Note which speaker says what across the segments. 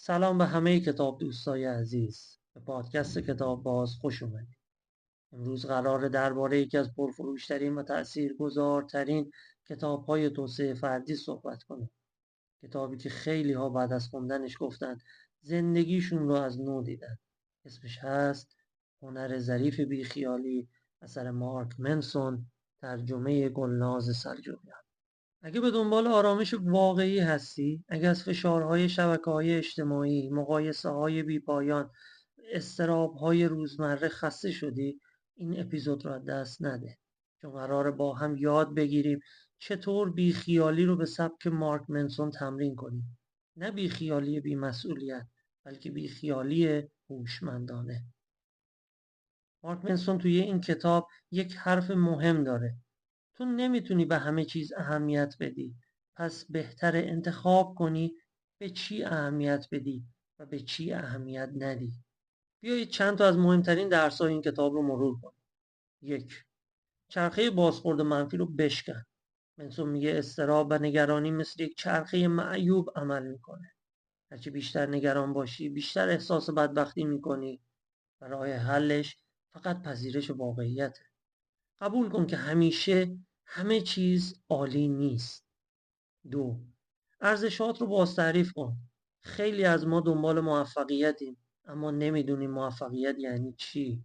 Speaker 1: سلام به همه کتاب دوستای عزیز. به پادکست کتاب باز خوش اومدید. امروز قراره درباره یکی از پرفروشترین و تأثیرگذارترین کتاب‌های توسعه فردی صحبت کنیم. کتابی که خیلی ها بعد از خوندنش گفتن زندگیشون رو از نو دیدن. اسمش هست هنر ظریف بیخیالی، اثر مارک منسون، ترجمه گلناز سلجوقیان. اگه به دنبال آرامش واقعی هستی، اگه از فشارهای شبکه‌های اجتماعی، مقایسه‌های بیپایان، اضطراب‌های روزمره خسته شدی، این اپیزود رو از دست نده. چون قراره با هم یاد بگیریم چطور بیخیالی رو به سبک مارک منسون تمرین کنیم. نه بیخیالی بی‌مسئولیت، بلکه بیخیالی هوشمندانه. مارک منسون توی این کتاب یک حرف مهم داره. تو نمیتونی به همه چیز اهمیت بدی، پس بهتره انتخاب کنی به چی اهمیت بدی و به چی اهمیت ندی. بیایید چند تا از مهمترین درس‌های این کتاب رو مرور کنیم. 1. چرخه بازخورد منفی رو بشکن. منسون میگه اضطراب و نگرانی مثل یک چرخه معیوب عمل میکنه. هرچی بیشتر نگران باشی، بیشتر احساس بدبختی میکنی و راه حلش فقط پذیرش واقعیته. قبول کن که همیشه همه چیز عالی نیست. 2. ارزشات رو باز تعریف کن. خیلی از ما دنبال موفقیتیم اما نمیدونیم موفقیت یعنی چی.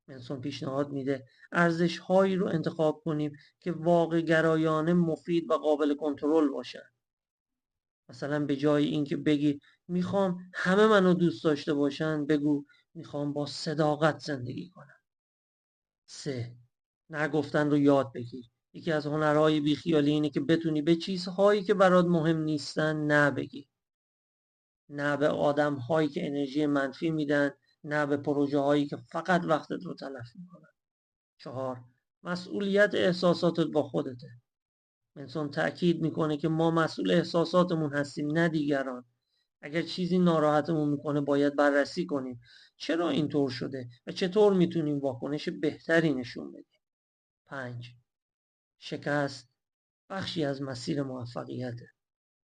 Speaker 1: منسون پیشنهاد میده ارزش هایی رو انتخاب کنیم که واقع گرایانه، مفید و قابل کنترل باشن. مثلا به جای اینکه بگی میخوام همه منو دوست داشته باشن، بگو میخوام با صداقت زندگی کنم. 3. نگفتن رو یاد بگیر. یکی از هنرهای بیخیالی اینه که بتونی به چیزهایی که برات مهم نیستن نه بگی. نه به آدم هایی که انرژی منفی میدن، نه به پروژه هایی که فقط وقتت رو تلف میکنن. 4. مسئولیت احساساتت با خودته. منسون تأکید میکنه که ما مسئول احساساتمون هستیم، نه دیگران. اگر چیزی ناراحتمون میکنه باید بررسی کنیم چرا اینطور شده و چطور میتونیم واکنش بهتری نشون بدیم. 5. شکست بخشی از مسیر موفقیته.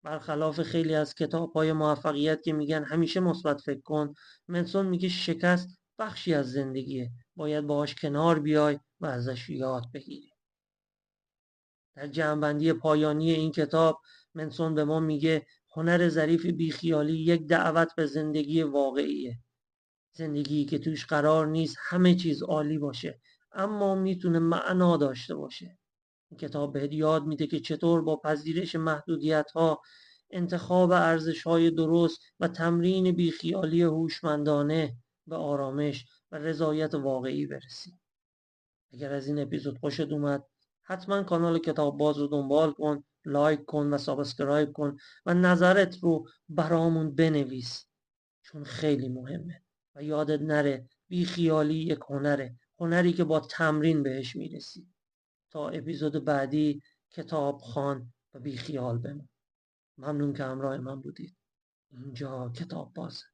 Speaker 1: برخلاف خیلی از کتاب‌های موفقیت که میگن همیشه مثبت فکر کن، منسون میگه شکست بخشی از زندگیه. باید باهاش کنار بیای و ازش یاد بگیری. در جمع‌بندی پایانی این کتاب منسون به ما میگه هنر ظریف بیخیالی یک دعوت به زندگی واقعیه. زندگی که توش قرار نیست همه چیز عالی باشه، اما میتونه معنا داشته باشه. این کتاب بهت یاد میده که چطور با پذیرش محدودیت‌ها، انتخاب ارزش‌های درست و تمرین بیخیالی هوشمندانه به آرامش و رضایت واقعی برسی. اگر از این اپیزود خوشت اومد، حتما کانال کتاب باز رو دنبال کن، لایک کن و سابسکرایب کن و نظرت رو برامون بنویس، چون خیلی مهمه. و یادت نره بیخیالی یک هنره، هنری که با تمرین بهش میرسی. تا اپیزود بعدی کتاب خوان و بیخیال بمون. ممنون که همراه من بودید. اینجا کتاب بازه.